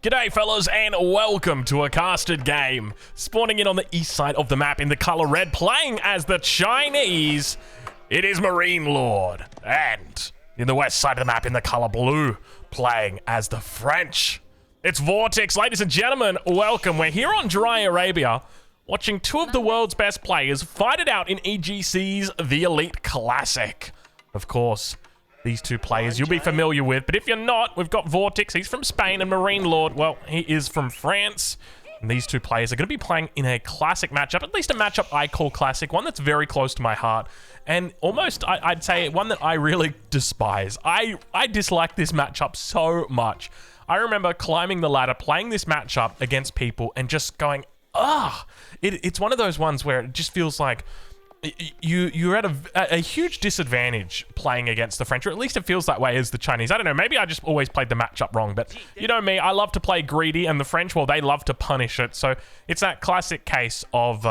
G'day fellas and welcome to a casted game. Spawning in on the east side of the map in the color red, playing as the Chinese, it is Marine Lord. And in the west side of the map in the color blue, playing as the French, it's Vortex. Ladies and gentlemen, welcome. We're here on Dry Arabia, watching two of the world's best players fight it out in EGC's The Elite Classic. Of course, these two players you'll be familiar with, but if you're not, we've got Vortex, he's from Spain, and Marine Lord, well, he is from France. And these two players are going to be playing in a classic matchup, at least a matchup I call classic, one that's very close to my heart, and almost, I'd say, one that I really despise. I dislike this matchup so much. I remember climbing the ladder, playing this matchup against people, and just going, it's one of those ones where it just feels like you're at a huge disadvantage playing against the French, or at least it feels that way as the Chinese. I don't know, maybe I just always played the matchup wrong, but you know me, I love to play greedy, and the French, well, they love to punish it. So it's that classic case of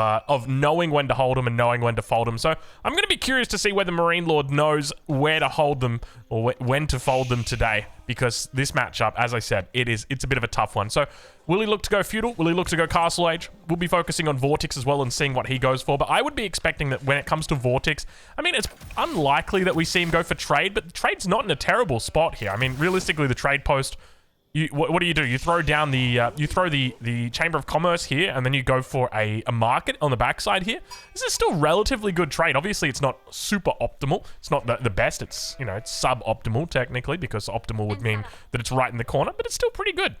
knowing when to hold them and knowing when to fold them. So I'm going to be curious to see whether Marine Lord knows where to hold them or when to fold them today, because this matchup, as I said, it's a bit of a tough one. So will he look to go feudal? Will he look to go castle age? We'll be focusing on Vortex as well and seeing what he goes for. But I would be expecting that when it comes to Vortex, I mean, it's unlikely that we see him go for trade, but trade's not in a terrible spot here. I mean, realistically, the trade post, what do? You throw down the Chamber of Commerce here, and then you go for a market on the backside here. This is still relatively good trade. Obviously, it's not super optimal. It's not the best. It's, you know, it's sub-optimal technically, because optimal would mean that it's right in the corner, but it's still pretty good.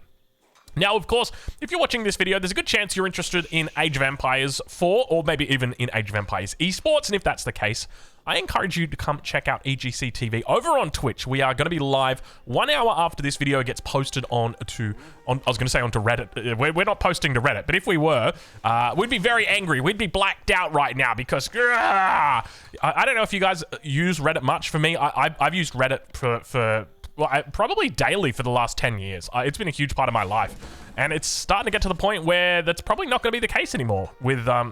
Now, of course, if you're watching this video, there's a good chance you're interested in Age of Empires 4, or maybe even in Age of Empires esports, and if that's the case, I encourage you to come check out EGC TV over on Twitch. We are going to be live 1 hour after this video gets posted onto Reddit. We're not posting to Reddit, but if we were, we'd be very angry. We'd be blacked out right now because I don't know if you guys use Reddit much. For me, I've used Reddit for probably daily for the last 10 years. It's been a huge part of my life. And it's starting to get to the point where that's probably not going to be the case anymore. With I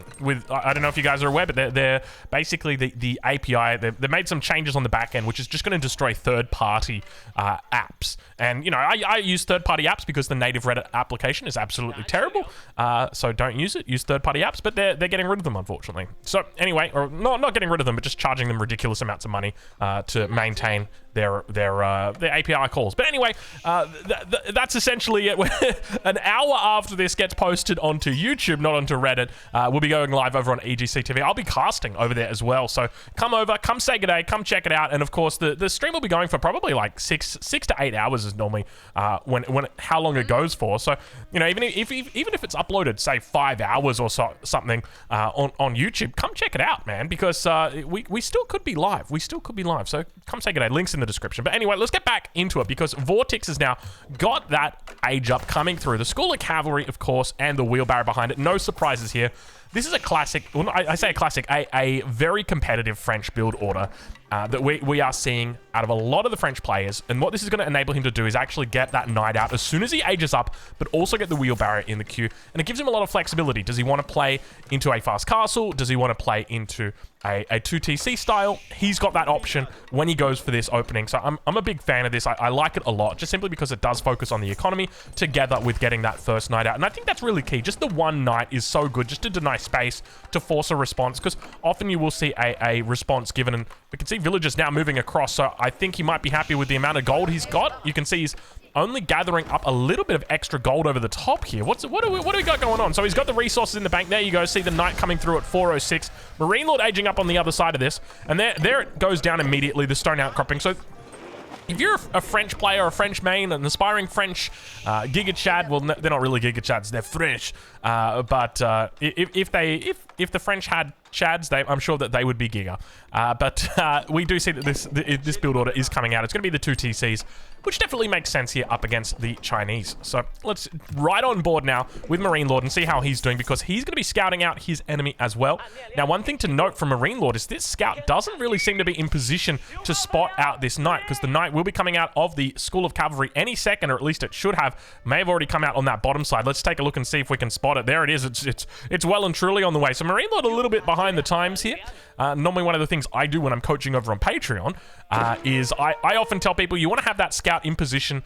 don't know if you guys are aware, but they're basically the API. They made some changes on the back end, which is just going to destroy third-party apps. And you know, I use third-party apps because the native Reddit application is absolutely terrible. So don't use it. Use third-party apps, but they're getting rid of them, unfortunately. So anyway, or not getting rid of them, but just charging them ridiculous amounts of money to maintain their API calls. But anyway, that's essentially it. An hour after this gets posted onto YouTube, not onto Reddit, we'll be going live over on EGC TV. I'll be casting over there as well. So come over, come say good day, come check it out. And of course, the stream will be going for probably like six to 8 hours is normally how long it goes for. So you know, even if it's uploaded, say 5 hours or something on YouTube, come check it out, man, because we still could be live. We still could be live. So come say good day. Links in the description. But anyway, let's get back into it, because Vortex has now got that age up coming through. The School of Cavalry, of course, and the wheelbarrow behind it. No surprises here. This is a classic, well, I say a classic, a very competitive French build order that we are seeing out of a lot of the French players. And what this is going to enable him to do is actually get that knight out as soon as he ages up, but also get the wheelbarrow in the queue. And it gives him a lot of flexibility. Does he want to play into a fast castle? Does he want to play into a 2TC style? He's got that option when he goes for this opening. So I'm a big fan of this. I like it a lot, just simply because it does focus on the economy together with getting that first knight out. And I think that's really key. Just the one knight is so good, just to deny space, to force a response, because often you will see a response given, and we can see villagers now moving across. So I think he might be happy with the amount of gold he's got. You can see he's only gathering up a little bit of extra gold over the top here. What do we got going on? So he's got the resources in the bank. There you go. See the knight coming through at 406. Marine Lord aging up on the other side of this. And there it goes down immediately, the stone outcropping. So if you're a French player, a French main, an aspiring French Giga Chad, well, they're not really Giga Chads, they're French. But if the French had Chads, I'm sure that they would be Giga. But we do see that this build order is coming out. It's going to be the 2TCs, which definitely makes sense here up against the Chinese. So let's right on board now with Marine Lord and see how he's doing, because he's going to be scouting out his enemy as well. Now, one thing to note from Marine Lord is this scout doesn't really seem to be in position to spot out this knight, because the knight will be coming out of the School of Cavalry any second, or at least it should have. May have already come out on that bottom side. Let's take a look and see if we can spot it. There it is. It's well and truly on the way. So Marine Lord a little bit behind the times here. Normally one of the things I do when I'm coaching over on Patreon is I often tell people you want to have that scout in position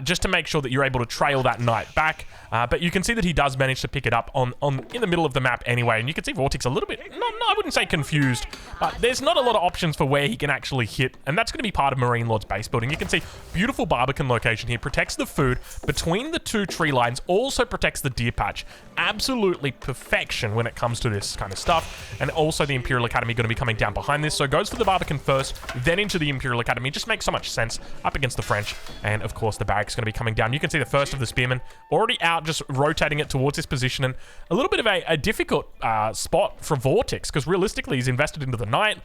just to make sure that you're able to trail that knight back. But you can see that he does manage to pick it up in the middle of the map anyway. And you can see Vortex a little bit, I wouldn't say confused, but there's not a lot of options for where he can actually hit. And that's going to be part of Marine Lord's base building. You can see beautiful Barbican location here. Protects the food between the two tree lines. Also protects the deer patch. Absolutely perfection when it comes to this kind of stuff. And also the Imperial Academy going to be coming down behind this. So goes for the Barbican first, then into the Imperial Academy. Just makes so much sense up against the French. And of course the barracks going to be coming down. You can see the first of the spearmen already out, just rotating it towards this position. And a little bit of a difficult spot for Vortex, because realistically he's invested into the knight.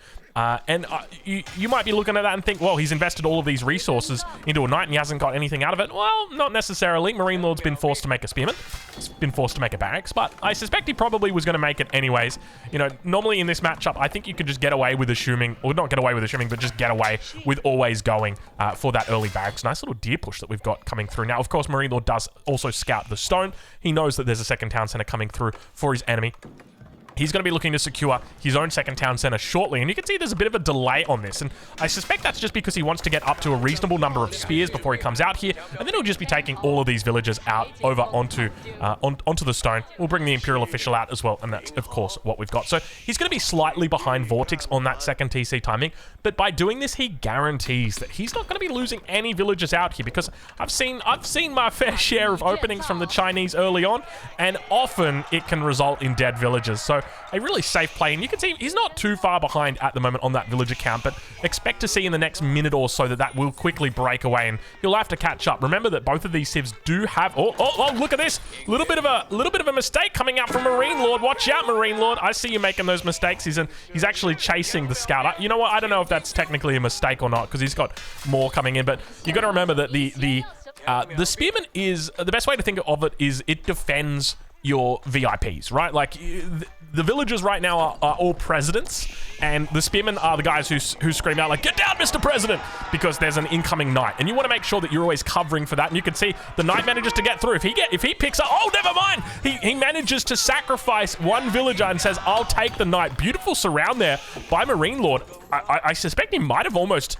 You might be looking at that and think, well, he's invested all of these resources into a knight and he hasn't got anything out of it. Well, not necessarily. Marine Lord's been forced to make a spearman. He's been forced to make a barracks, but I suspect he probably was going to make it anyways. You know, normally in this matchup, I think you could just get away with assuming, or not get away with assuming, but just get away with always going for that early barracks. Nice little deer push that we've got coming through. Now, of course, Marine Lord does also scout the stone. He knows that there's a second town center coming through for his enemy. He's going to be looking to secure his own second town center shortly. And you can see there's a bit of a delay on this. And I suspect that's just because he wants to get up to a reasonable number of spears before he comes out here. And then he'll just be taking all of these villagers out over onto the stone. We'll bring the Imperial official out as well. And that's, of course, what we've got. So he's going to be slightly behind Vortex on that second TC timing. But by doing this, he guarantees that he's not going to be losing any villagers out here. Because I've seen my fair share of openings from the Chinese early on. And often it can result in dead villagers. So a really safe play, and you can see he's not too far behind at the moment on that villager count, but expect to see in the next minute or so that will quickly break away, and he'll have to catch up. Remember that both of these civs do have... Oh, look at this! Little bit of a mistake coming out from Marine Lord. Watch out, Marine Lord. I see you making those mistakes. He's actually chasing the scout. You know what? I don't know if that's technically a mistake or not, because he's got more coming in, but you got to remember that the spearman is... The best way to think of it is it defends your VIPs, right? Like, the villagers right now are all presidents, and the spearmen are the guys who scream out like, "Get down, Mr. President!" because there's an incoming knight, and you want to make sure that you're always covering for that. And you can see the knight manages to get through. If he picks up, oh, never mind. He manages to sacrifice one villager and says, "I'll take the knight." Beautiful surround there by Marine Lord. I suspect he might have almost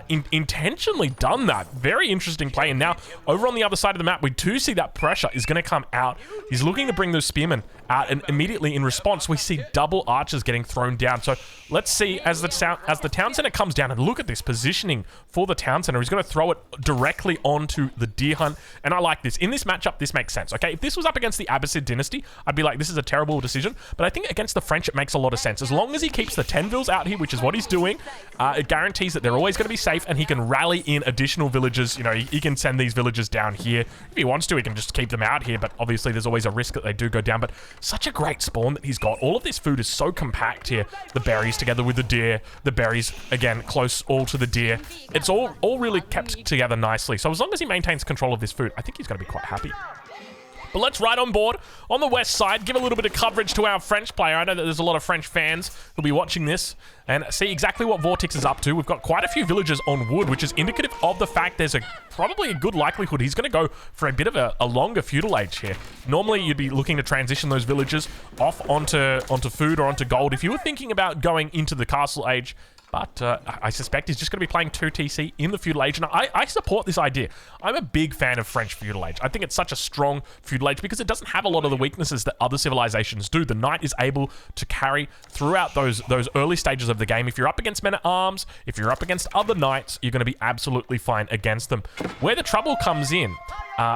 intentionally done that. Very interesting play. And now over on the other side of the map, we do see that pressure is going to come out. He's looking to bring those spearmen out, and immediately in response we see double archers getting thrown down. So let's see as the town center comes down, and look at this positioning for the town center. He's going to throw it directly onto the deer hunt, and I like this. In this matchup, this makes sense. Okay, if this was up against the Abbasid dynasty, I'd be like, this is a terrible decision, but I think against the French it makes a lot of sense. As long as he keeps the 10 vills out here, which is what he's doing, it guarantees that they're always going to be safe, and he can rally in additional villagers. You know, he can send these villagers down here. If he wants to, he can just keep them out here, but obviously there's always a risk that they do go down. But such a great spawn that he's got. All of this food is so compact here. The berries together with the deer, the berries, again, close all to the deer. It's all really kept together nicely. So as long as he maintains control of this food, I think he's going to be quite happy. But let's ride on board on the west side, give a little bit of coverage to our French player. I know that there's a lot of French fans who'll be watching this and see exactly what Vortex is up to. We've got quite a few villagers on wood, which is indicative of the fact there's probably a good likelihood he's going to go for a bit of a longer feudal age here. Normally, you'd be looking to transition those villagers off onto food or onto gold. If you were thinking about going into the castle age, but I suspect he's just going to be playing 2 TC in the feudal age, and I support this idea. I'm a big fan of French feudal age. I think it's such a strong feudal age because it doesn't have a lot of the weaknesses that other civilizations do. The knight is able to carry throughout those early stages of the game. If you're up against men-at-arms, if you're up against other knights, you're going to be absolutely fine against them. Where the trouble comes in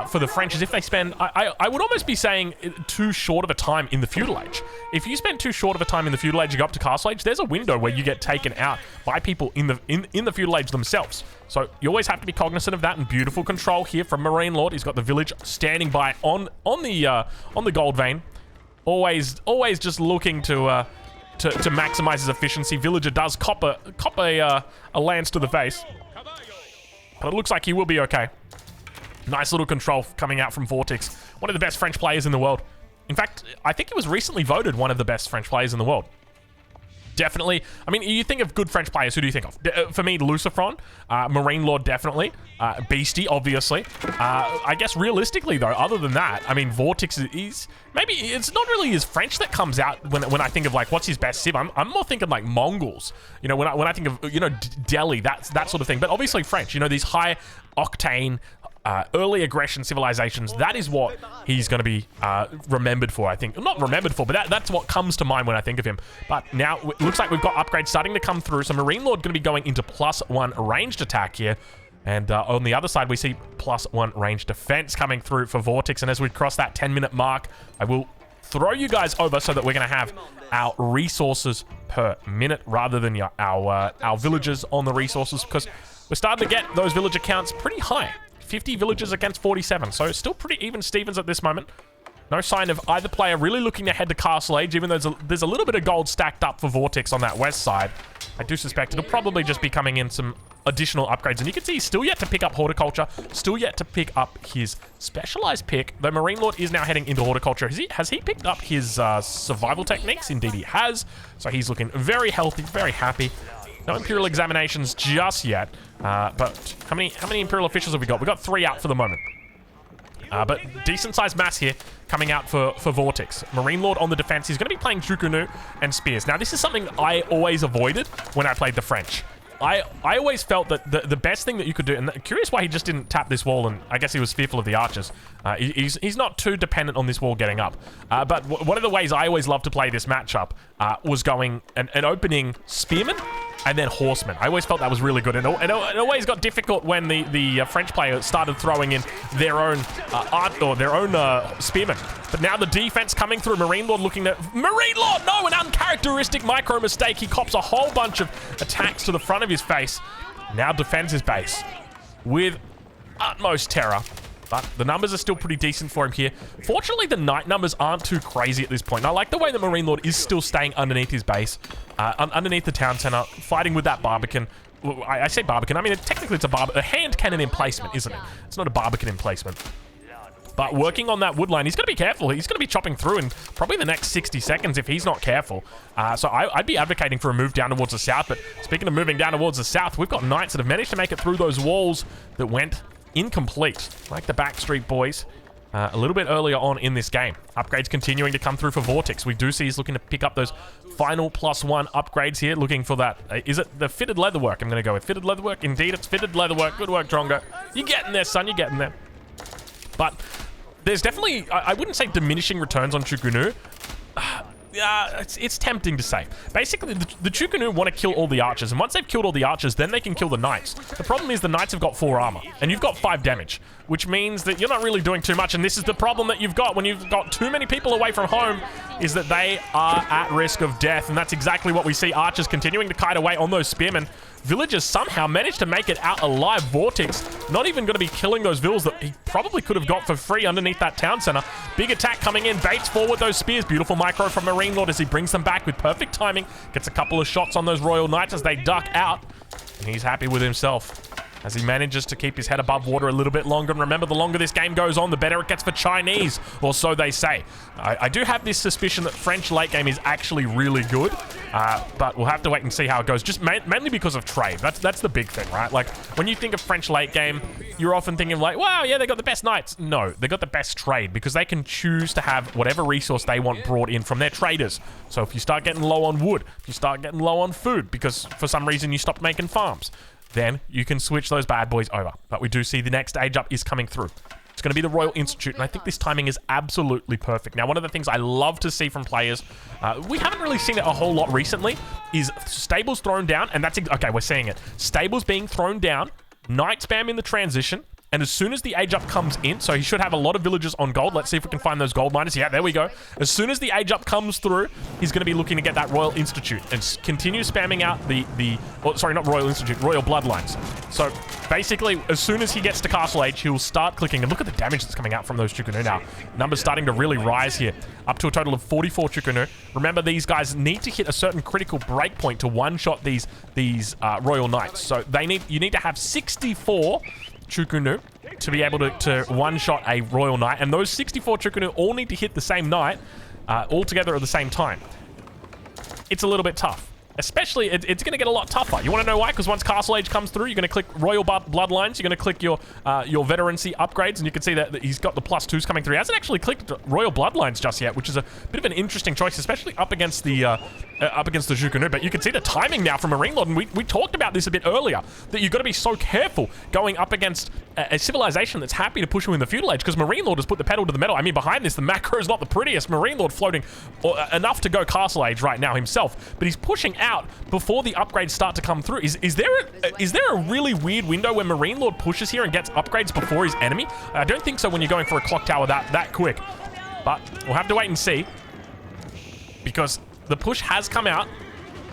for the French is if they spend, I would almost be saying, too short of a time in the feudal age. If you spend too short of a time in the feudal age, you go up to castle age, there's a window where you get taken out by people in the feudal age themselves. So you always have to be cognizant of that, and beautiful control here from Marine Lord. He's got the village standing by on the gold vein. Always just looking to maximize his efficiency. Villager does cop a lance to the face, but it looks like he will be okay. Nice little control coming out from Vortex. One of the best French players in the world. In fact, I think he was recently voted one of the best French players in the world. Definitely. I mean, you think of good French players, who do you think of? For me, Lucifron, Marine Lord, definitely. Beastie, obviously. I guess realistically, though, other than that, I mean, Vortex is... Maybe it's not really his French that comes out when I think of, like, what's his best civ. I'm more thinking, like, Mongols. You know, when I think of, you know, Delhi, that sort of thing. But obviously French, you know, these high-octane... early aggression civilizations, that is what he's going to be remembered for, I think. Not remembered for, but that's what comes to mind when I think of him. But now, it looks like we've got upgrades starting to come through. So Marine Lord going to be going into +1 ranged attack here. And on the other side, we see +1 ranged defense coming through for Vortex. And as we cross that 10-minute mark, I will throw you guys over so that we're going to have our resources per minute rather than our villagers on the resources, because we're starting to get those villager counts pretty high. 50 villagers against 47, so still pretty even Stevens at this moment. No sign of either player really looking to head to Castle Age, even though there's a little bit of gold stacked up for Vortex on that west side. I do suspect it'll probably just be coming in some additional upgrades, and you can see he's still yet to pick up Horticulture, still yet to pick up his specialized pick, though Marine Lord is now heading into Horticulture. Has he picked up his survival techniques? Indeed he has, so he's looking very healthy, very happy. No Imperial examinations just yet, but how many Imperial officials have we got? We've got 3 out for the moment. But decent-sized mass here coming out for Vortex. Marine Lord on the defense. He's going to be playing Jukunu and Spears. Now, this is something I always avoided when I played the French. I always felt that the best thing that you could do, and curious why he just didn't tap this wall, and I guess he was fearful of the archers. He's not too dependent on this wall getting up. But one of the ways I always loved to play this matchup was going and opening Spearmen and then Horsemen. I always felt that was really good, and it always got difficult when the French player started throwing in their own Spearmen. But now the defense coming through. Marine Lord looking at... Marine Lord! No! An uncharacteristic micro mistake. He cops a whole bunch of attacks to the front of his face. Now defends his base with utmost terror. But the numbers are still pretty decent for him here. Fortunately, the knight numbers aren't too crazy at this point. And I like the way that Marine Lord is still staying underneath his base, underneath the town center, fighting with that Barbican. Well, I say Barbican. I mean, technically it's a hand cannon emplacement, isn't it? It's not a Barbican emplacement. But working on that wood line, he's going to be careful. He's going to be chopping through in probably the next 60 seconds if he's not careful. So I'd be advocating for a move down towards the south. But speaking of moving down towards the south, we've got knights that have managed to make it through those walls that went incomplete, like the Backstreet Boys, a little bit earlier on in this game. Upgrades continuing to come through for Vortex. We do see he's looking to pick up those final +1 upgrades here, looking for that. Is it the fitted leatherwork? I'm going to go with fitted leatherwork. Indeed, it's fitted leatherwork. Good work, Drongo. You're getting there, son. You're getting there. But there's definitely, I wouldn't say diminishing returns on Chukunu. It's tempting to say. Basically, the Chukunu want to kill all the archers, and once they've killed all the archers, then they can kill the knights. The problem is the knights have got 4 armor, and you've got 5 damage, which means that you're not really doing too much, and this is the problem that you've got when you've got too many people away from home, is that they are at risk of death, and that's exactly what we see. Archers continuing to kite away on those spearmen. Villagers somehow managed to make it out alive. Vortex not even going to be killing those vills that he probably could have got for free underneath that town center. Big attack coming in, baits forward those spears. Beautiful micro from Marine Lord as he brings them back with perfect timing. Gets a couple of shots on those Royal Knights as they duck out. And he's happy with himself as he manages to keep his head above water a little bit longer. And remember, the longer this game goes on, the better it gets for Chinese, or so they say. I do have this suspicion that French late game is actually really good, but we'll have to wait and see how it goes, just mainly because of trade. That's the big thing, right? Like, when you think of French late game, you're often thinking like, wow, yeah, they got the best knights. No, they got the best trade, because they can choose to have whatever resource they want brought in from their traders. So if you start getting low on wood, if you start getting low on food, because for some reason you stopped making farms, then you can switch those bad boys over. But we do see the next age up is coming through. It's going to be the Royal Institute, and I think this timing is absolutely perfect. Now, one of the things I love to see from players, we haven't really seen it a whole lot recently, is stables thrown down, and that's... Okay, we're seeing it. Stables being thrown down, knight spam in the transition, and as soon as the age up comes in, so he should have a lot of villagers on gold. Let's see if we can find those gold miners. Yeah, there we go. As soon as the age up comes through, he's going to be looking to get that Royal Institute and continue spamming out sorry, not Royal Institute, Royal Bloodlines. So basically, as soon as he gets to Castle Age, he'll start clicking. And look at the damage that's coming out from those Chukunu now. Numbers starting to really rise here. Up to a total of 44 Chukunu. Remember, these guys need to hit a certain critical breakpoint to one-shot these Royal Knights. So you need to have 64 Chukunu to be able to one-shot a Royal Knight, and those 64 Chukunu all need to hit the same knight all together at the same time. It's a little bit tough. especially, it's going to get a lot tougher. You want to know why? Because once Castle Age comes through, you're going to click Royal Bloodlines, you're going to click your veterancy upgrades, and you can see that he's got the +2s coming through. He hasn't actually clicked Royal Bloodlines just yet, which is a bit of an interesting choice, especially up against the Zhuge-Nu. But you can see the timing now from Marine Lord, and we talked about this a bit earlier, that you've got to be so careful going up against a civilization that's happy to push you in the feudal age, because Marine Lord has put the pedal to the metal. I mean, behind this, the macro is not the prettiest. Marine Lord floating enough to go Castle Age right now himself, but he's pushing out before the upgrades start to come through. Is there a really weird window where Marine Lord pushes here and gets upgrades before his enemy? I don't think so when you're going for a clock tower that quick, but we'll have to wait and see, because the push has come out.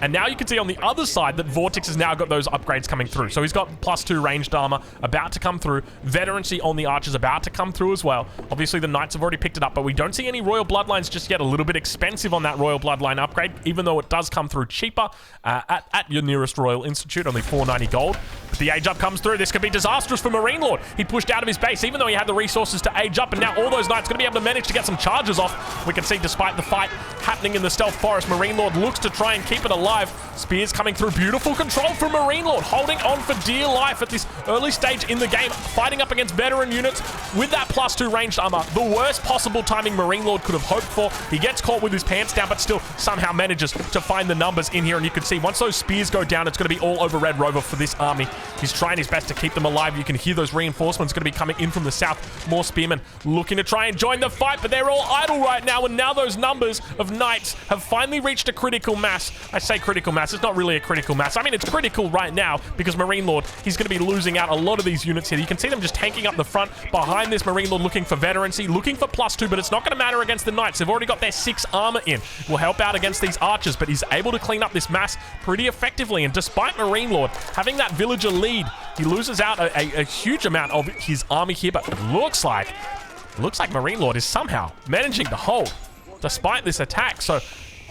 And now you can see on the other side that Vortex has now got those upgrades coming through. So he's got +2 ranged armor about to come through. Veterancy on the archers about to come through as well. Obviously, the knights have already picked it up, but we don't see any Royal Bloodlines just yet. A little bit expensive on that Royal Bloodline upgrade, even though it does come through cheaper at your nearest Royal Institute, only 490 gold. But the age up comes through. This could be disastrous for Marine Lord. He pushed out of his base, even though he had the resources to age up, and now all those knights going to be able to manage to get some charges off. We can see, despite the fight happening in the stealth forest, Marine Lord looks to try and keep it alive. Spears coming through. Beautiful control from Marine Lord, holding on for dear life at this early stage in the game, fighting up against veteran units with that +2 ranged armor. The worst possible timing Marine Lord could have hoped for. He gets caught with his pants down, but still somehow manages to find the numbers in here. And you can see once those spears go down, it's going to be all over Red Rover for this army. He's trying his best to keep them alive. You can hear those reinforcements going to be coming in from the south. More spearmen looking to try and join the fight, but they're all idle right now. And now those numbers of knights have finally reached a critical mass. I say critical mass. It's not really a critical mass. I mean, it's critical right now because Marine Lord, he's going to be losing out a lot of these units here. You can see them just tanking up the front. Behind this, Marine Lord looking for veterancy, looking for +2, but it's not going to matter against the knights. They've already got their 6 armor in. Will help out against these archers, but he's able to clean up this mass pretty effectively. And despite Marine Lord having that villager lead, he loses out a huge amount of his army here, but it looks like Marine Lord is somehow managing to hold despite this attack. So,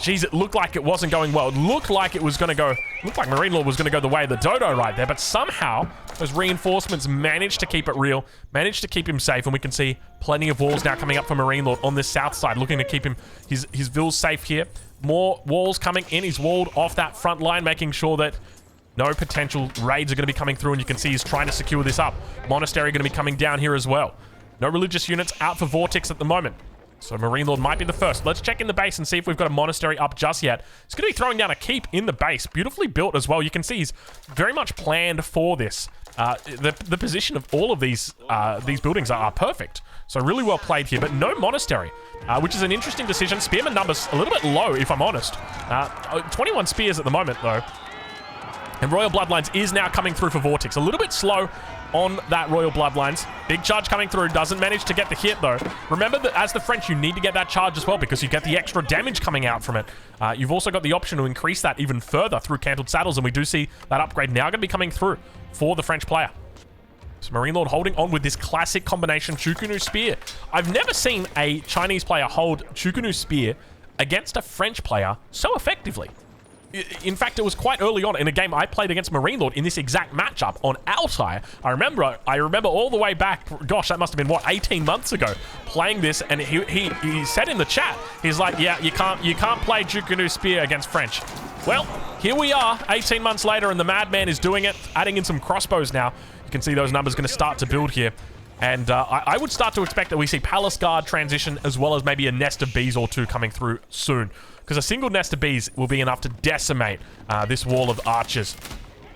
geez, it looked like it wasn't going well. It looked like it was going to go... looked like Marine Lord was going to go the way of the dodo right there, but somehow those reinforcements managed to keep it real, managed to keep him safe, and we can see plenty of walls now coming up for Marine Lord on this south side, looking to keep him his vills safe here. More walls coming in. He's walled off that front line, making sure that no potential raids are going to be coming through, and you can see he's trying to secure this up. Monastery going to be coming down here as well. No religious units out for Vortex at the moment. So Marine Lord might be the first. Let's check in the base and see if we've got a monastery up just yet. He's going to be throwing down a keep in the base. Beautifully built as well. You can see he's very much planned for this. The position of all of these buildings are perfect. So really well played here, but no monastery, which is an interesting decision. Spearman numbers a little bit low, if I'm honest. 21 spears at the moment, though. And Royal Bloodlines is now coming through for Vortex. A little bit slow on that Royal Bloodlines. Big charge coming through. Doesn't manage to get the hit, though. Remember that as the French, you need to get that charge as well because you get the extra damage coming out from it. You've also got the option to increase that even further through Cantled Saddles, and we do see that upgrade now going to be coming through for the French player. So Marine Lord holding on with this classic combination Zhuge-Nu Spear. I've never seen a Chinese player hold Zhuge-Nu Spear against a French player so effectively. In fact, it was quite early on in a game I played against Marine Lord in this exact matchup on Altai. I remember all the way back, gosh, that must have been, what, 18 months ago, playing this, and he said in the chat, he's like, yeah, you can't play Zhuge-Nu Spear against French. Well, here we are, 18 months later, and the madman is doing it, adding in some crossbows now. You can see those numbers going to start to build here. And I would start to expect that we see Palace Guard transition as well as maybe a nest of bees or two coming through soon. Because a single nest of bees will be enough to decimate this wall of archers.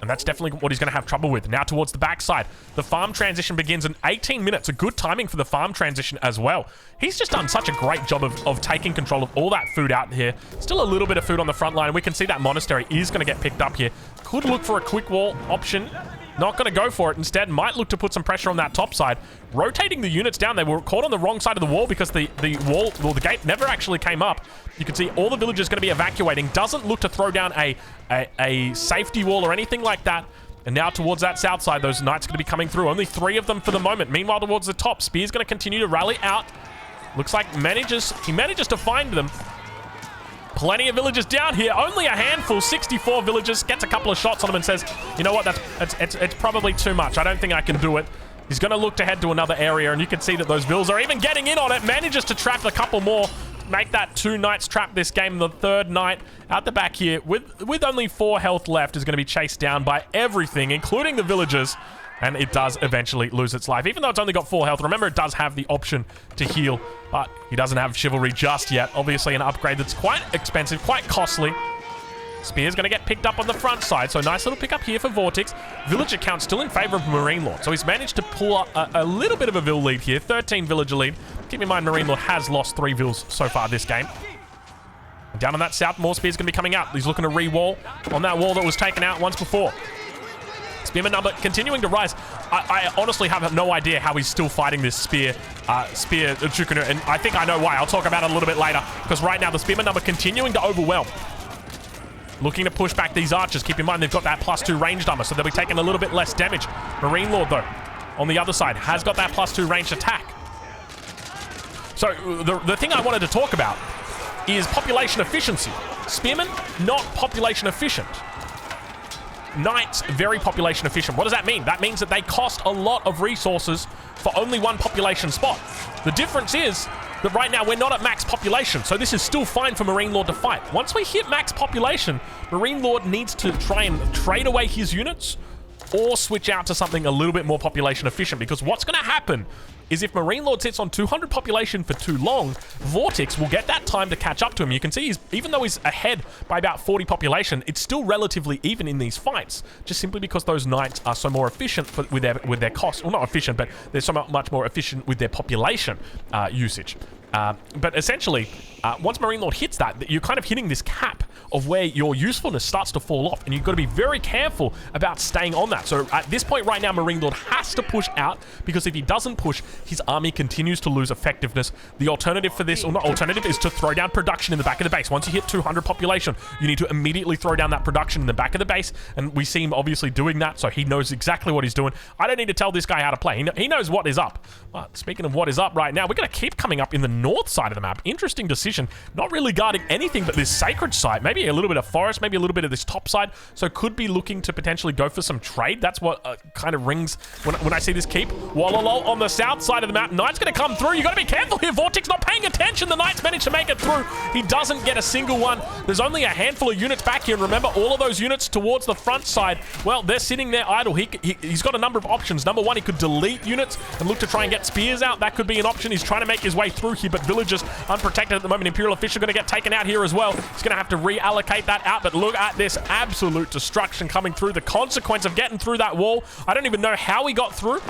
And that's definitely what he's going to have trouble with. Now towards the backside, the farm transition begins in 18 minutes. A good timing for the farm transition as well. He's just done such a great job of taking control of all that food out here. Still a little bit of food on the front line. And we can see that monastery is going to get picked up here. Could look for a quick wall option. Not going to go for it. Instead, might look to put some pressure on that top side. Rotating the units down. They were caught on the wrong side of the wall because the wall, well, the gate never actually came up. You can see all the villagers going to be evacuating. Doesn't look to throw down a safety wall or anything like that. And now towards that south side, those knights are going to be coming through. Only 3 of them for the moment. Meanwhile, towards the top, Spear's going to continue to rally out. Looks like he manages to find them. Plenty of villagers down here. Only a handful, 64 villagers. Gets a couple of shots on them and says, you know what, it's probably too much. I don't think I can do it. He's going to look to head to another area, and you can see that those vills are even getting in on it. Manages to trap a couple more. make that 2 knights trap this game. The 3rd knight out the back here with only 4 health left is going to be chased down by everything, including the villagers. And it does eventually lose its life. Even though it's only got 4 health, remember it does have the option to heal, but he doesn't have chivalry just yet. Obviously an upgrade that's quite expensive, quite costly. Spear's going to get picked up on the front side, so nice little pick up here for Vortex. Villager count still in favor of Marine Lord, so he's managed to pull up a little bit of a Vill lead here. 13 villager lead. Keep in mind, Marine Lord has lost 3 Vills so far this game. Down on that south, more Spear's going to be coming out. He's looking to re-wall on that wall that was taken out once before. Spearman number continuing to rise. I honestly have no idea how he's still fighting this Spear Chukunu, and I think I know why. I'll talk about it a little bit later, because right now the Spearman number continuing to overwhelm. Looking to push back these archers. Keep in mind, they've got that +2 ranged armor, so they'll be taking a little bit less damage. Marine Lord, though, on the other side, has got that +2 ranged attack. So the thing I wanted to talk about is population efficiency. Spearmen, not population efficient. Knights, very population efficient. What does that mean? That means that they cost a lot of resources for only 1 population spot. The difference is that right now we're not at max population, so this is still fine for Marine Lord to fight. Once we hit max population, Marine Lord needs to try and trade away his units or switch out to something a little bit more population efficient, because what's going to happen is if Marine Lord sits on 200 population for too long, Vortex will get that time to catch up to him. You can see even though he's ahead by about 40 population, it's still relatively even in these fights, just simply because those knights are so more efficient with their costs. Well, not efficient, but they're so much more efficient with their population usage. But essentially, once Marine Lord hits that, you're kind of hitting this cap of where your usefulness starts to fall off, and you've got to be very careful about staying on that. So at this point right now, Marine Lord has to push out, because if he doesn't push, his army continues to lose effectiveness. The alternative for this, or not alternative, is to throw down production in the back of the base. Once you hit 200 population, you need to immediately throw down that production in the back of the base, and we see him obviously doing that, so he knows exactly what he's doing. I don't need to tell this guy how to play. He knows what is up. But speaking of what is up right now, we're going to keep coming up in the north side of the map. Interesting decision. Not really guarding anything but this sacred site. Maybe a little bit of forest, maybe a little bit of this top side. So could be looking to potentially go for some trade. That's what kind of rings when I see this keep. Wallalo on the south side of the map. Knight's going to come through. You got to be careful here. Vortex not paying attention. The Knight's managed to make it through. He doesn't get a single one. There's only a handful of units back here. And remember, all of those units towards the front side, well, they're sitting there idle. He's got a number of options. Number one, he could delete units and look to try and get spears out. That could be an option. He's trying to make his way through here, but villagers unprotected at the moment. Imperial official going to get taken out here as well. He's going to have to reallocate that out, but look at this absolute destruction coming through. The consequence of getting through that wall, I don't even know how he got through.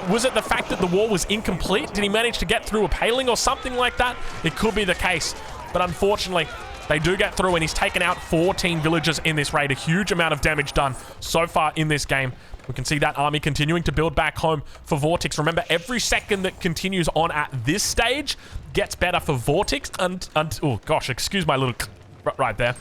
Was it the fact that the wall was incomplete? Did he manage to get through a paling or something like that? It could be the case, but unfortunately, they do get through, and he's taken out 14 villagers in this raid. A huge amount of damage done so far in this game. We can see that army continuing to build back home for Vortex. Remember, every second that continues on at this stage gets better for Vortex. Oh, gosh, excuse my little right there.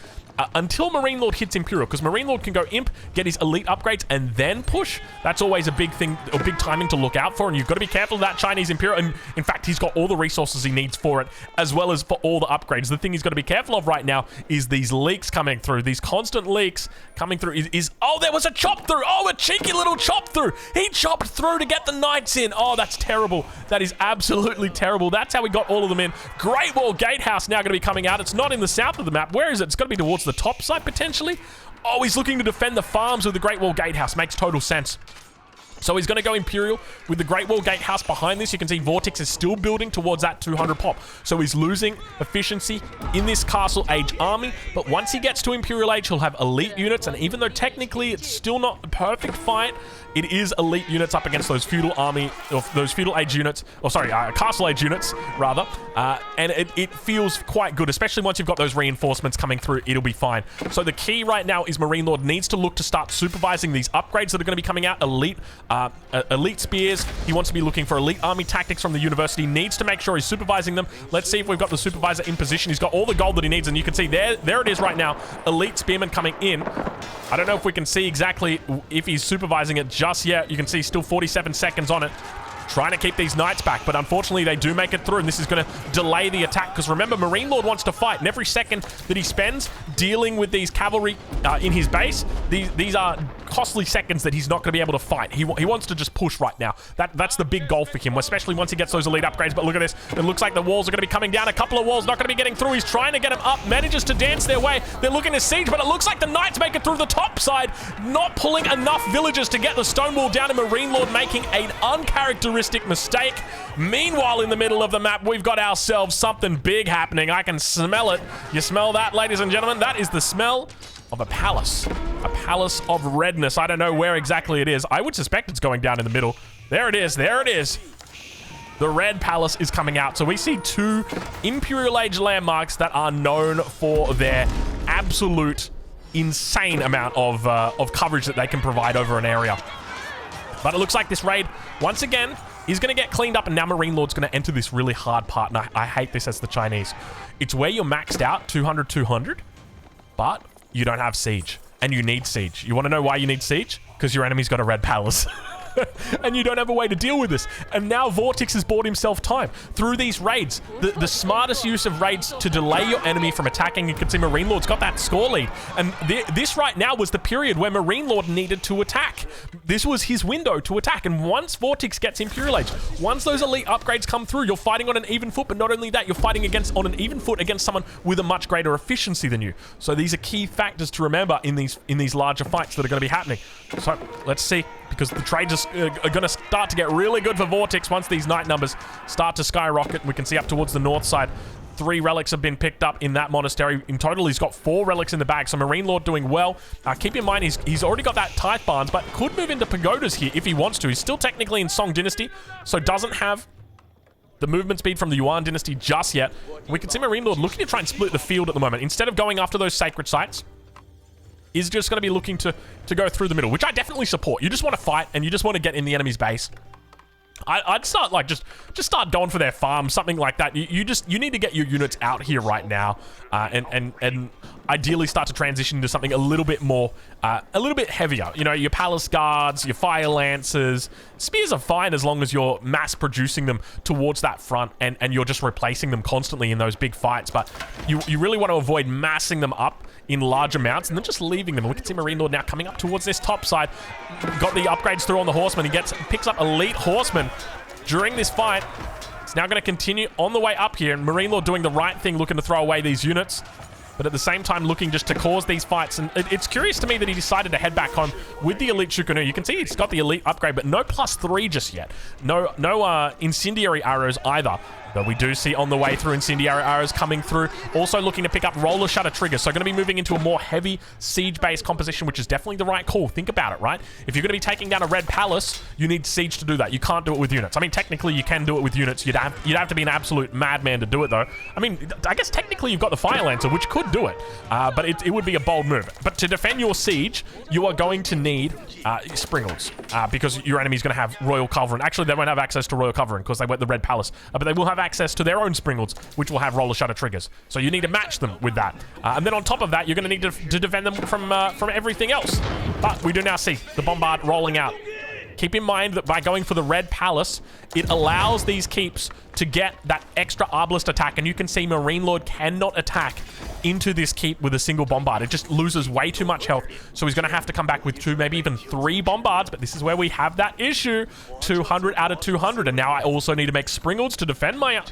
Until Marine Lord hits Imperial, because Marine Lord can go Imp, get his elite upgrades, and then push. That's always a big thing, a big timing to look out for, and you've got to be careful of that Chinese Imperial. And in fact, he's got all the resources he needs for it, as well as for all the upgrades. The thing he's got to be careful of right now is these leaks coming through. These constant leaks coming through oh, there was a chop through. Oh, a cheeky little chop through. He chopped through to get the Knights in. Oh, that's terrible. That is absolutely terrible. That's how we got all of them in. Great Wall Gatehouse now going to be coming out. It's not in the south of the map. Where is it? It's got to be towards the top side potentially. Oh, he's looking to defend the farms with the Great Wall Gatehouse. Makes total sense. So he's going to go Imperial with the Great Wall Gatehouse behind this. You can see Vortex is still building towards that 200 pop. So he's losing efficiency in this Castle Age army. But once he gets to Imperial Age, he'll have elite units. And even though technically it's still not a perfect fight, it is elite units up against those feudal army, or those feudal age units, or sorry, Castle Age units, rather. And it feels quite good, especially once you've got those reinforcements coming through, it'll be fine. So the key right now is Marine Lord needs to look to start supervising these upgrades that are going to be coming out. Elite spears. He wants to be looking for elite army tactics from the university. Needs to make sure he's supervising them. Let's see if we've got the supervisor in position. He's got all the gold that he needs, and you can see there it is right now. Elite spearman coming in. I don't know if we can see exactly if he's supervising it just yet. You can see still 47 seconds on it. trying to keep these knights back, but unfortunately they do make it through, and this is going to delay the attack, because remember, Marine Lord wants to fight, and every second that he spends dealing with these cavalry in his base, these are costly seconds that he's not going to be able to fight. He wants to just push right now. That's the big goal for him, especially once he gets those elite upgrades. But look at this. It looks like the walls are going to be coming down. A couple of walls not going to be getting through. He's trying to get them up, manages to dance their way. They're looking to siege, but it looks like the knights make it through the top side, not pulling enough villagers to get the stone wall down, and Marine Lord making an uncharacteristic mistake. Meanwhile, in the middle of the map, we've got ourselves something big happening. I can smell it. You smell that, ladies and gentlemen? That is the smell of a palace of redness. I don't know where exactly it is. I would suspect it's going down in the middle. There it is. There it is. The red palace is coming out. So we see two Imperial Age landmarks that are known for their absolute insane amount of coverage that they can provide over an area. But it looks like this raid, once again, is going to get cleaned up, and now Marine Lord's going to enter this really hard part, and I hate this as the Chinese. It's where you're maxed out, 200, but you don't have siege, and you need siege. You want to know why you need siege? Because your enemy's got a red palace. And you don't have a way to deal with this. And now Vortex has bought himself time through these raids. The smartest use of raids to delay your enemy from attacking. You can see Marine Lord's got that score lead. And this right now was the period where Marine Lord needed to attack. This was his window to attack. And once Vortex gets Imperial Age, once those elite upgrades come through, you're fighting on an even foot. But not only that, you're fighting on an even foot against someone with a much greater efficiency than you. So these are key factors to remember in these larger fights that are going to be happening. So let's see, because the trades are going to start to get really good for Vortex once these knight numbers start to skyrocket. We can see up towards the north side, 3 relics have been picked up in that monastery. In total, he's got 4 relics in the bag, so Marine Lord doing well. Keep in mind, he's already got that Tithe Barns, but could move into pagodas here if he wants to. He's still technically in Song Dynasty, so doesn't have the movement speed from the Yuan Dynasty just yet. We can see Marine Lord looking to try and split the field at the moment. Instead of going after those sacred sites, is just going to be looking to go through the middle, which I definitely support. You just want to fight, and you just want to get in the enemy's base. I'd start, like, just start going for their farm, something like that. You need to get your units out here right now, and ideally start to transition into something a little bit more, a little bit heavier. You know, your palace guards, your fire lancers. Spears are fine as long as you're mass producing them towards that front, and you're just replacing them constantly in those big fights. But you really want to avoid massing them up in large amounts and then just leaving them. We can see Marine Lord now coming up towards this top side. Got the upgrades through on the horseman. He picks up elite horsemen during this fight. It's now going to continue on the way up here, and Marine Lord doing the right thing, looking to throw away these units, but at the same time looking just to cause these fights. And it's curious to me that he decided to head back home with the elite Shukunu. You can see he's got the elite upgrade, but no +3 just yet. No incendiary arrows either. Though we do see on the way through incendiary arrows coming through. Also looking to pick up roller shutter triggers. So going to be moving into a more heavy siege-based composition, which is definitely the right call. Think about it, right? If you're going to be taking down a red palace, you need siege to do that. You can't do it with units. I mean, technically you can do it with units. You'd have to be an absolute madman to do it, though. I mean, I guess technically you've got the Fire Lancer, which could do it. But it would be a bold move. But to defend your siege, you are going to need Springles. Because your enemy's going to have Royal Culverin. Actually, they won't have access to Royal Culverin because they went the red palace. But they will have access to their own Springles, which will have roller shutter triggers. So you need to match them with that. And then on top of that, you're going to need to defend them from everything else. But we do now see the bombard rolling out. Keep in mind that by going for the red palace, it allows these keeps to get that extra arbalist attack, and you can see Marine Lord cannot attack into this keep with a single bombard. It just loses way too much health, so he's going to have to come back with 2, maybe even 3 bombards. But this is where we have that issue: 200 out of 200, and now I also need to make Springles to defend my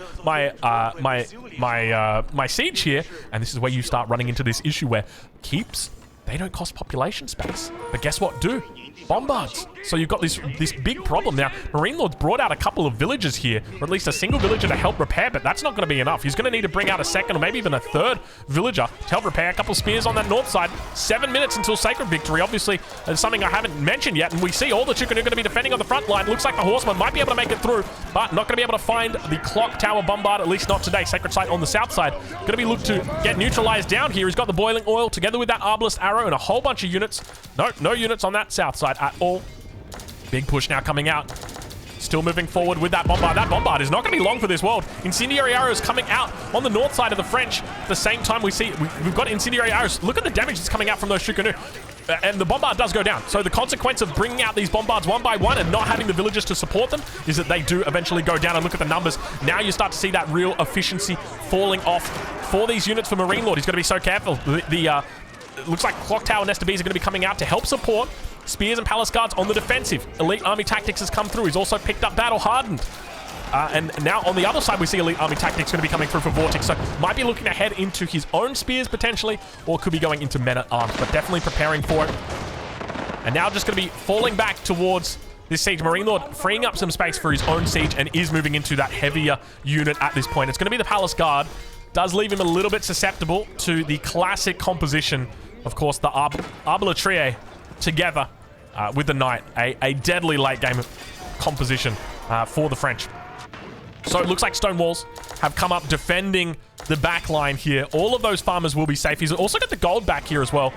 siege here. And this is where you start running into this issue where keeps, they don't cost population space, but guess what do? Bombards. So you've got this big problem now. Marine Lord's brought out a couple of villagers here, or at least a single villager to help repair, but that's not going to be enough. He's going to need to bring out a second or maybe even a third villager to help repair. A couple of spears on that north side. 7 minutes until Sacred Victory. Obviously, there's something I haven't mentioned yet, and we see all the Chicken are going to be defending on the front line. Looks like the horseman might be able to make it through, but not going to be able to find the clock tower bombard, at least not today. Sacred Site on the south side. Going to be looked to get neutralized down here. He's got the boiling oil together with that arbalist arrow and a whole bunch of units. No units on that south side at all. Big push now coming out. Still moving forward with that bombard. That bombard is not going to be long for this world. Incendiary arrows coming out on the north side of the French. At the same time, we've got incendiary arrows. Look at the damage that's coming out from those Shukanu. And the bombard does go down. So the consequence of bringing out these bombards one by one and not having the villagers to support them is that they do eventually go down. And look at the numbers. Now you start to see that real efficiency falling off for these units for Marine Lord. He's going to be so careful. It looks like Clock Tower and Nesta Bees are going to be coming out to help support. Spears and Palace Guards on the defensive. Elite Army Tactics has come through. He's also picked up Battle Hardened. And now on the other side, we see Elite Army Tactics going to be coming through for Vortex. So might be looking ahead into his own spears potentially, or could be going into Men-at-Arms, but definitely preparing for it. And now just going to be falling back towards this siege. Marine Lord freeing up some space for his own siege and is moving into that heavier unit at this point. It's going to be the Palace Guard. Does leave him a little bit susceptible to the classic composition. Of course, the Arbalatrier together with the Knight. A deadly late game composition for the French. So it looks like stone walls have come up defending the back line here. All of those farmers will be safe. He's also got the gold back here as well.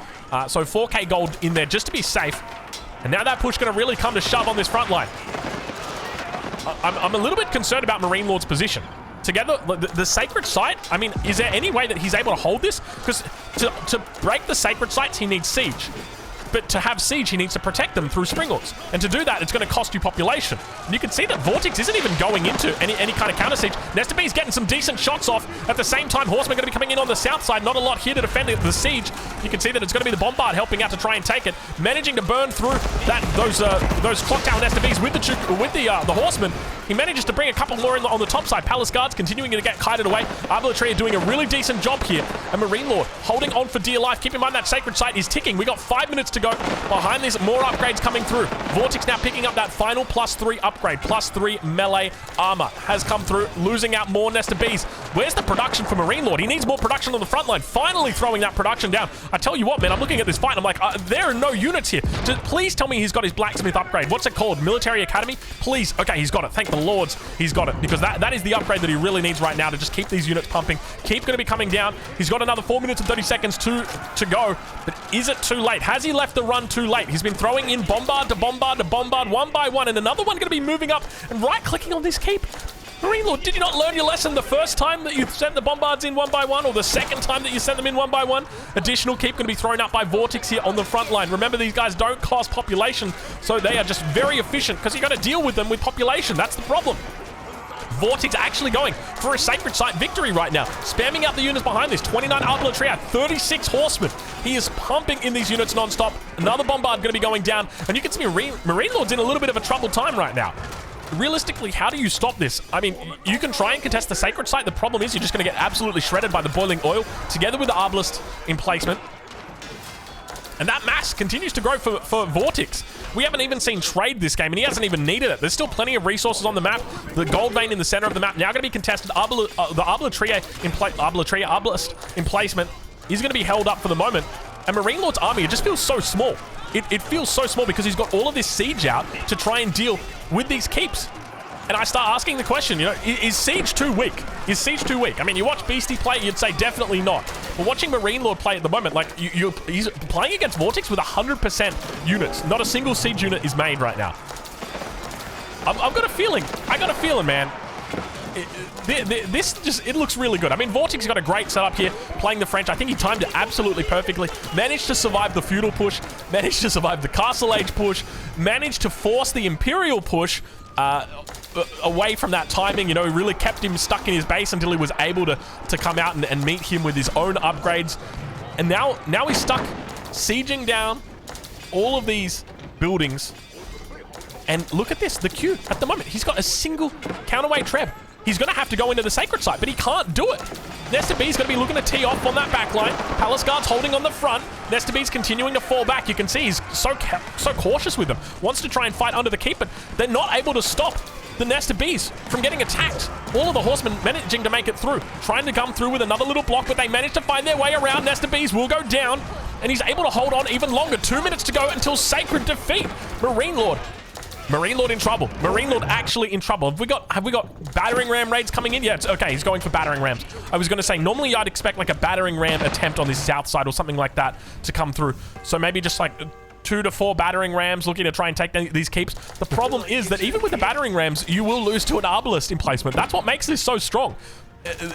So 4k gold in there just to be safe. And now that push going to really come to shove on this front line. I'm a little bit concerned about Marine Lord's position. Together, the sacred site, I mean, is there any way that he's able to hold this? Because to break the sacred sites, he needs siege. But to have siege, he needs to protect them through Springles. And to do that, it's going to cost you population. And you can see that Vortex isn't even going into any kind of counter siege. Nesta B's getting some decent shots off. At the same time, Horsemen are going to be coming in on the south side. Not a lot here to defend the siege. You can see that it's going to be the Bombard helping out to try and take it. Managing to burn through those Clock Tower Nesta B's with the Horsemen. He manages to bring a couple more on the top side. Palace Guards continuing to get kited away. Arbalatrier doing a really decent job here. And Marine Lord holding on for dear life. Keep in mind that sacred site is ticking. We got 5 minutes to go. Behind this, more upgrades coming through. Vortex now picking up that final +3 upgrade. +3 melee armor has come through, losing out more Nesta Bees. Where's the production for Marine Lord? He needs more production on the front line. Finally throwing that production down. I tell you what, man, I'm looking at this fight. I'm like, there are no units here. Please tell me he's got his blacksmith upgrade. What's it called? Military Academy? Please. Okay, he's got it. Thank the Lords he's got it. Because that is the upgrade that he really needs right now to just keep these units pumping. Keep going to be coming down. He's got another 4 minutes and 30 seconds to go. But is it too late? Has he left the run too late? He's been throwing in bombard to bombard to bombard one by one, and another one going to be moving up and right-clicking on this keep. Marine Lord, did you not learn your lesson the first time that you sent the bombards in one by one, or the second time that you sent them in one by one? Additional keep going to be thrown up by Vortex here on the front line. Remember, these guys don't cost population, so they are just very efficient because you got to deal with them with population. That's the problem. Vortex actually going for a sacred site victory right now. Spamming out the units behind this. 29 Arbalatrier, 36 Horsemen. He is pumping in these units non-stop. Another bombard going to be going down. And you can see Marine Lord's in a little bit of a troubled time right now. Realistically, how do you stop this? I mean, you can try and contest the sacred site. The problem is you're just going to get absolutely shredded by the boiling oil together with the Arbalist in placement. And that mass continues to grow for Vortex. We haven't even seen trade this game, and he hasn't even needed it. There's still plenty of resources on the map. The gold vein in the center of the map now going to be contested. The Arbalist in placement is going to be held up for the moment. And Marine Lord's army, it just feels so small. It feels so small because he's got all of this siege out to try and deal with these keeps. And I start asking the question, you know, is Siege too weak? Is Siege too weak? I mean, you watch Beastie play, you'd say definitely not. But watching Marine Lord play at the moment, like, he's playing against Vortex with 100% units. Not a single Siege unit is made right now. I've got a feeling. I got a feeling, man. It looks really good. I mean, Vortex got a great setup here, playing the French. I think he timed it absolutely perfectly. Managed to survive the feudal push, managed to survive the Castle Age push, managed to force the Imperial push away from that timing. You know, he really kept him stuck in his base until he was able to come out and meet him with his own upgrades. And now he's stuck sieging down all of these buildings. And look at this, the queue at the moment. He's got a single counterweight treb. He's going to have to go into the sacred site, but he can't do it. Nesta B's going to be looking to tee off on that back line. Palace Guard's holding on the front. Nesta B's continuing to fall back. You can see he's so cautious with them. Wants to try and fight under the keep, but they're not able to stop the Nesta B's from getting attacked. All of the Horsemen managing to make it through. Trying to come through with another little block, but they manage to find their way around. Nesta B's will go down, and he's able to hold on even longer. 2 minutes to go until sacred defeat. Marine Lord in trouble. Marine Lord actually in trouble. Have we got battering ram raids coming in? Yeah, it's okay. He's going for battering rams. I was going to say, normally I'd expect like a battering ram attempt on this south side or something like that to come through. So maybe just like 2 to 4 battering rams looking to try and take these keeps. The problem is that even with the battering rams, you will lose to an arbalist emplacement. That's what makes this so strong.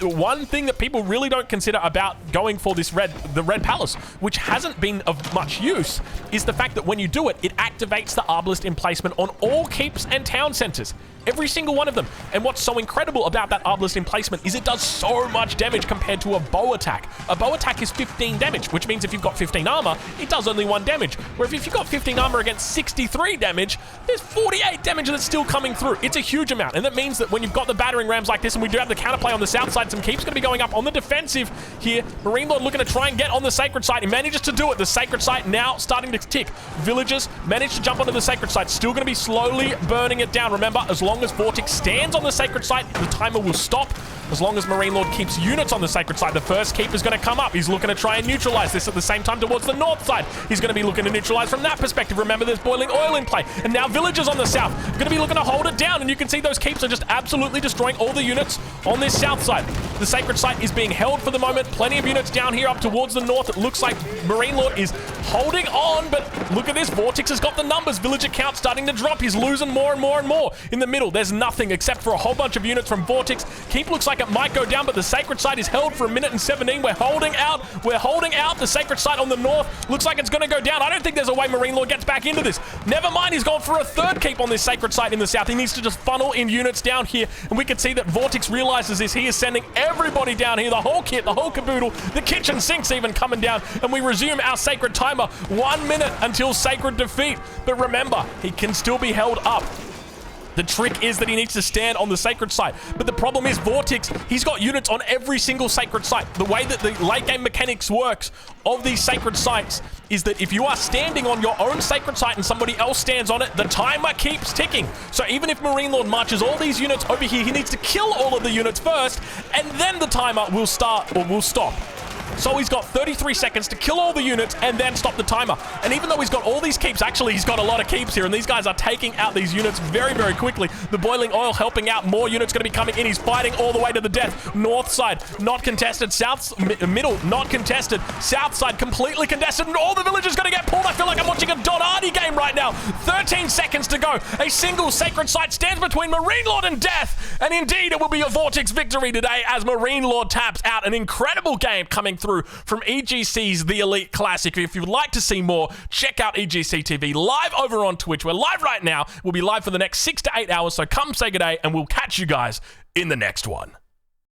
One thing that people really don't consider about going for this the red palace, which hasn't been of much use, is the fact that when you do it, it activates the arbalist emplacement on all keeps and town centers. Every single one of them. And what's so incredible about that arbalist emplacement is it does so much damage compared to a bow attack. A bow attack is 15 damage, which means if you've got 15 armor, it does only 1 damage. Where if you've got 15 armor against 63 damage, there's 48 damage that's still coming through. It's a huge amount. And that means that when you've got the battering rams like this, and we do have the counterplay on the south side, some keeps going to be going up on the defensive here. Marine Lord looking to try and get on the sacred site. He manages to do it. The sacred site now starting to tick. Villagers manage to jump onto the sacred site. Still going to be slowly burning it down. Remember, as long as Vortex stands on the sacred site, the timer will stop. As long as Marine Lord keeps units on the sacred site, the first keep is going to come up. He's looking to try and neutralize this at the same time towards the north side. He's going to be looking to neutralize from that perspective. Remember, there's boiling oil in play. And now villagers on the south are going to be looking to hold it down. And you can see those keeps are just absolutely destroying all the units on this south side. The sacred site is being held for the moment. Plenty of units down here up towards the north. It looks like Marine Lord is holding on, but look at this. Vortex has got the numbers. Villager count starting to drop. He's losing more and more and more. In the middle, there's nothing except for a whole bunch of units from Vortex. Keep looks like it might go down, but the sacred site is held for 1:17. We're holding out. We're holding out. The sacred site on the north looks like it's going to go down. I don't think there's a way Marine Lord gets back into this. Never mind, he's gone for a third keep on this sacred site in the south. He needs to just funnel in units down here, and we can see that Vortex realizes this. He is sending everybody down here, the whole kit, the whole caboodle, the kitchen sinks even coming down, and we resume our sacred timer. 1 minute until sacred defeat. But remember, he can still be held up. The trick is that he needs to stand on the sacred site. But the problem is Vortex, he's got units on every single sacred site. The way that the late game mechanics works of these sacred sites is that if you are standing on your own sacred site and somebody else stands on it, the timer keeps ticking. So even if Marine Lord marches all these units over here, he needs to kill all of the units first, and then the timer will start or will stop. So he's got 33 seconds to kill all the units and then stop the timer. And even though he's got all these keeps, actually he's got a lot of keeps here, and these guys are taking out these units very, very quickly. The boiling oil helping out. More units going to be coming in. He's fighting all the way to the death. North side, not contested. South, middle, not contested. South side, completely contested. And all the villagers going to get pulled. I feel like I'm watching a Don Hardy game right now. 13 seconds to go. A single sacred site stands between Marine Lord and death. And indeed, it will be a Vortex victory today as Marine Lord taps out. An incredible game coming through from EGC's The Elite Classic. If you'd like to see more, check out EGC TV live over on Twitch. We're live right now. We'll be live for the next 6 to 8 hours, so come say good day, and we'll catch you guys in the next one.